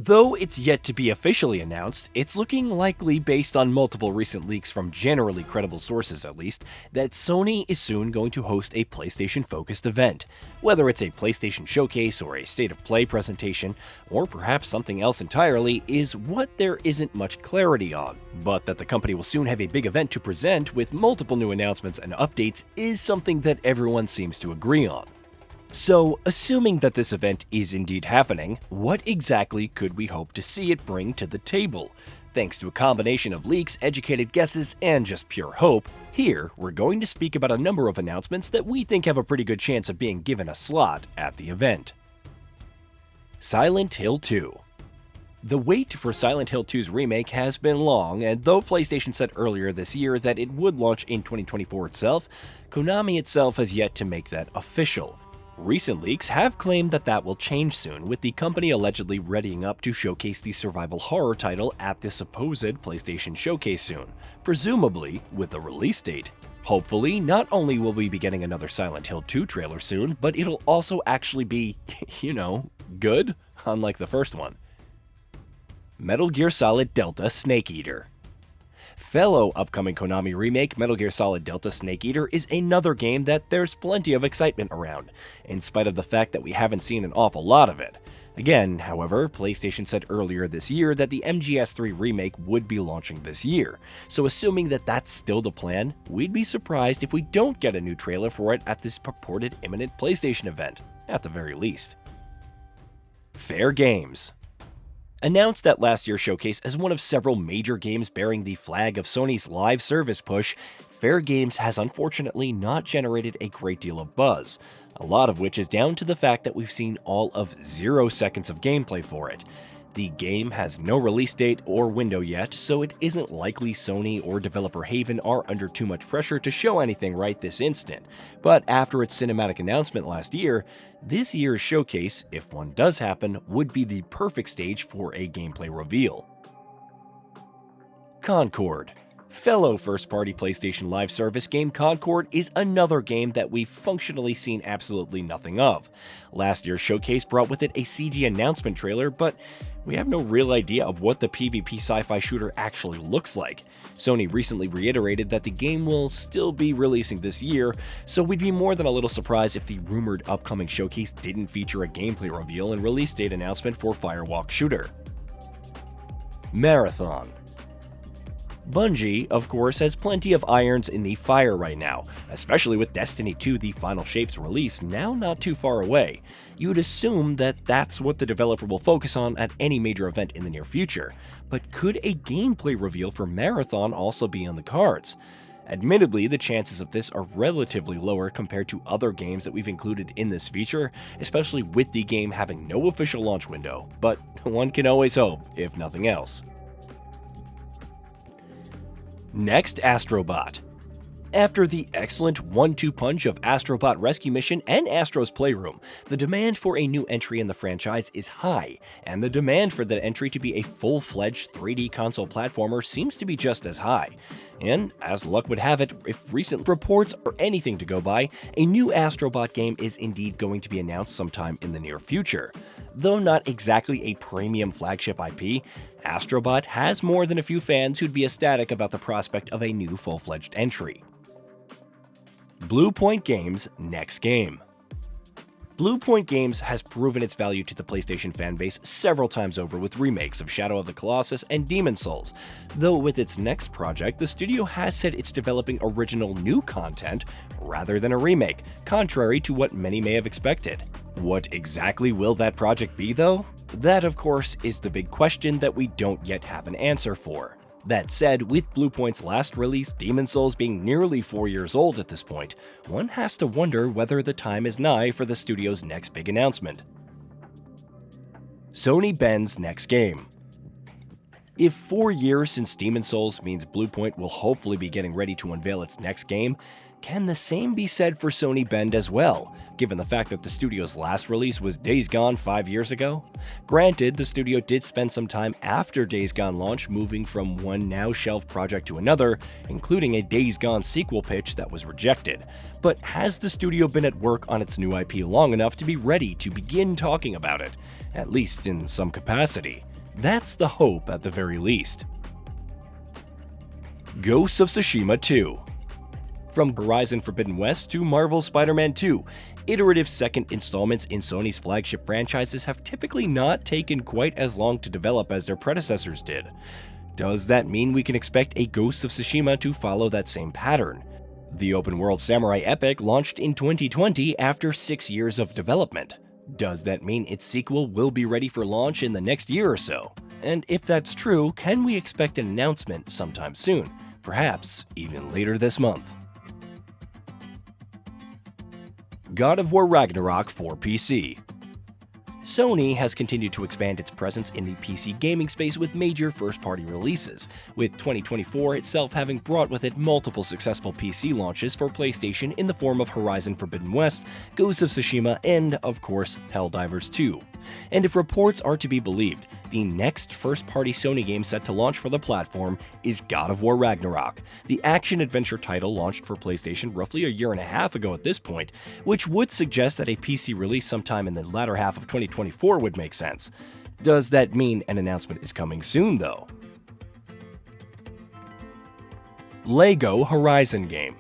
Though it's yet to be officially announced, it's looking likely, based on multiple recent leaks from generally credible sources at least, that Sony is soon going to host a PlayStation-focused event. Whether it's a PlayStation showcase or a State of Play presentation, or perhaps something else entirely, is what there isn't much clarity on. But that the company will soon have a big event to present with multiple new announcements and updates is something that everyone seems to agree on. So, assuming that this event is indeed happening, what exactly could we hope to see it bring to the table? Thanks to a combination of leaks, educated guesses, and just pure hope, here we're going to speak about a number of announcements that we think have a pretty good chance of being given a slot at the event. Silent Hill 2. The wait for Silent Hill 2's remake has been long, and though PlayStation said earlier this year that it would launch in 2024 itself, Konami itself has yet to make that official. Recent leaks have claimed that that will change soon, with the company allegedly readying up to showcase the survival horror title at the supposed PlayStation Showcase soon, presumably with a release date. Hopefully, not only will we be getting another Silent Hill 2 trailer soon, but it'll also actually be, good, unlike the first one. Metal Gear Solid Delta Snake Eater. Fellow upcoming Konami remake Metal Gear Solid Delta Snake Eater is another game that there's plenty of excitement around, in spite of the fact that we haven't seen an awful lot of it. Again, however, PlayStation said earlier this year that the MGS3 remake would be launching this year, so assuming that that's still the plan, we'd be surprised if we don't get a new trailer for it at this purported imminent PlayStation event, at the very least. Fair Games. Announced at last year's showcase as one of several major games bearing the flag of Sony's live service push, Fair Games has unfortunately not generated a great deal of buzz, a lot of which is down to the fact that we've seen all of 0 seconds of gameplay for it. The game has no release date or window yet, so it isn't likely Sony or developer Haven are under too much pressure to show anything right this instant. But after its cinematic announcement last year, this year's showcase, if one does happen, would be the perfect stage for a gameplay reveal. Concord. Fellow first-party PlayStation Live service game Concord is another game that we've functionally seen absolutely nothing of. Last year's showcase brought with it a CG announcement trailer, but we have no real idea of what the PvP sci-fi shooter actually looks like. Sony recently reiterated that the game will still be releasing this year, so we'd be more than a little surprised if the rumored upcoming showcase didn't feature a gameplay reveal and release date announcement for Firewalk Shooter. Marathon. Bungie, of course, has plenty of irons in the fire right now, especially with Destiny 2 The Final Shape's release now not too far away. You'd assume that that's what the developer will focus on at any major event in the near future, but could a gameplay reveal for Marathon also be on the cards? Admittedly, the chances of this are relatively lower compared to other games that we've included in this feature, especially with the game having no official launch window, but one can always hope, if nothing else. Next, Astrobot. After the excellent 1-2 punch of Astrobot Rescue Mission and Astro's Playroom, the demand for a new entry in the franchise is high, and the demand for that entry to be a full-fledged 3D console platformer seems to be just as high. And, as luck would have it, if recent reports are anything to go by, a new Astrobot game is indeed going to be announced sometime in the near future. Though not exactly a premium flagship IP, Astrobot has more than a few fans who'd be ecstatic about the prospect of a new full-fledged entry. Bluepoint Games' next game. Bluepoint Games has proven its value to the PlayStation fanbase several times over with remakes of Shadow of the Colossus and Demon's Souls, though with its next project, the studio has said it's developing original new content rather than a remake, contrary to what many may have expected. What exactly will that project be, though? That, of course, is the big question that we don't yet have an answer for. That said, with Bluepoint's last release, Demon's Souls, being nearly 4 years old at this point, one has to wonder whether the time is nigh for the studio's next big announcement. Sony Bend's next game. If 4 years since Demon's Souls means Bluepoint will hopefully be getting ready to unveil its next game, can the same be said for Sony Bend as well, given the fact that the studio's last release was Days Gone 5 years ago? Granted, the studio did spend some time after Days Gone launch moving from one now shelved project to another, including a Days Gone sequel pitch that was rejected. But has the studio been at work on its new IP long enough to be ready to begin talking about it, at least in some capacity? That's the hope at the very least. Ghosts of Tsushima 2. From Horizon Forbidden West to Marvel's Spider-Man 2, iterative second installments in Sony's flagship franchises have typically not taken quite as long to develop as their predecessors did. Does that mean we can expect a Ghosts of Tsushima to follow that same pattern? The open-world samurai epic launched in 2020 after 6 years of development. Does that mean its sequel will be ready for launch in the next year or so? And if that's true, can we expect an announcement sometime soon? Perhaps even later this month. God of War Ragnarok for PC. Sony has continued to expand its presence in the PC gaming space with major first-party releases, with 2024 itself having brought with it multiple successful PC launches for PlayStation in the form of Horizon Forbidden West, Ghosts of Tsushima, and, of course, Helldivers 2. And if reports are to be believed, the next first-party Sony game set to launch for the platform is God of War Ragnarok, the action-adventure title launched for PlayStation roughly a year and a half ago at this point, which would suggest that a PC release sometime in the latter half of 2024 would make sense. Does that mean an announcement is coming soon, though? LEGO Horizon game.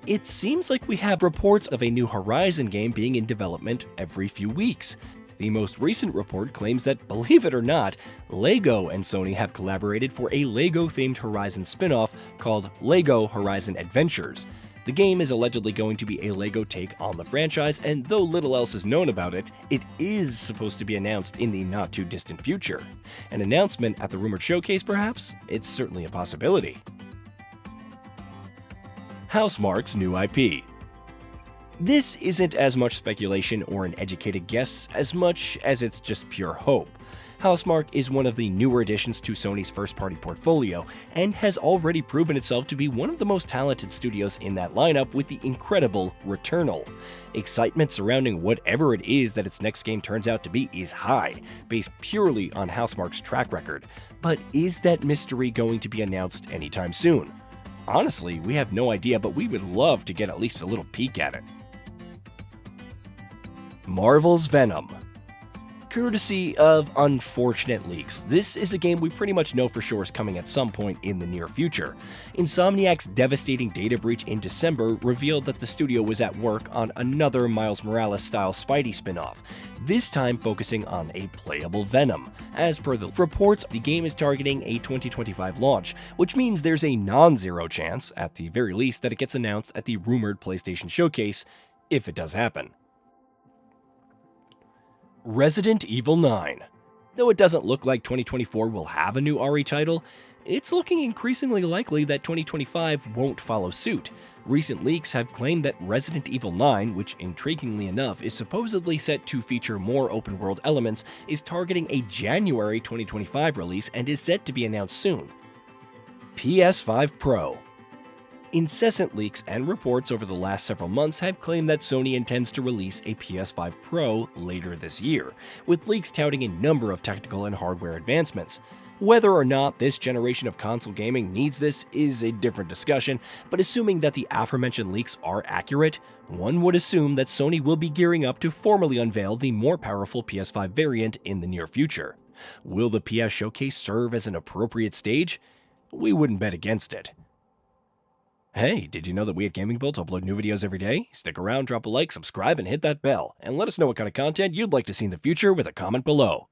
It seems like we have reports of a new Horizon game being in development every few weeks. The most recent report claims that, believe it or not, LEGO and Sony have collaborated for a LEGO-themed Horizon spin-off called LEGO Horizon Adventures. The game is allegedly going to be a LEGO take on the franchise, and though little else is known about it, it is supposed to be announced in the not-too-distant future. An announcement at the rumored showcase, perhaps? It's certainly a possibility. Housemarque's new IP. This isn't as much speculation or an educated guess as much as it's just pure hope. Housemarque is one of the newer additions to Sony's first-party portfolio and has already proven itself to be one of the most talented studios in that lineup with the incredible Returnal. Excitement surrounding whatever it is that its next game turns out to be is high, based purely on Housemarque's track record. But is that mystery going to be announced anytime soon? Honestly, we have no idea, but we would love to get at least a little peek at it. Marvel's Venom. Courtesy of unfortunate leaks, this is a game we pretty much know for sure is coming at some point in the near future. Insomniac's devastating data breach in December revealed that the studio was at work on another Miles Morales-style Spidey spin-off, this time focusing on a playable Venom. As per the reports, the game is targeting a 2025 launch, which means there's a non-zero chance, at the very least, that it gets announced at the rumored PlayStation Showcase, if it does happen. Resident Evil 9. Though it doesn't look like 2024 will have a new RE title, it's looking increasingly likely that 2025 won't follow suit. Recent leaks have claimed that Resident Evil 9, which intriguingly enough is supposedly set to feature more open-world elements, is targeting a January 2025 release and is set to be announced soon. PS5 Pro. Incessant leaks and reports over the last several months have claimed that Sony intends to release a PS5 Pro later this year, with leaks touting a number of technical and hardware advancements. Whether or not this generation of console gaming needs this is a different discussion, but assuming that the aforementioned leaks are accurate, one would assume that Sony will be gearing up to formally unveil the more powerful PS5 variant in the near future. Will the PS Showcase serve as an appropriate stage? We wouldn't bet against it. Hey, did you know that we at Gaming Bolt upload new videos every day? Stick around, drop a like, subscribe, and hit that bell, and let us know what kind of content you'd like to see in the future with a comment below.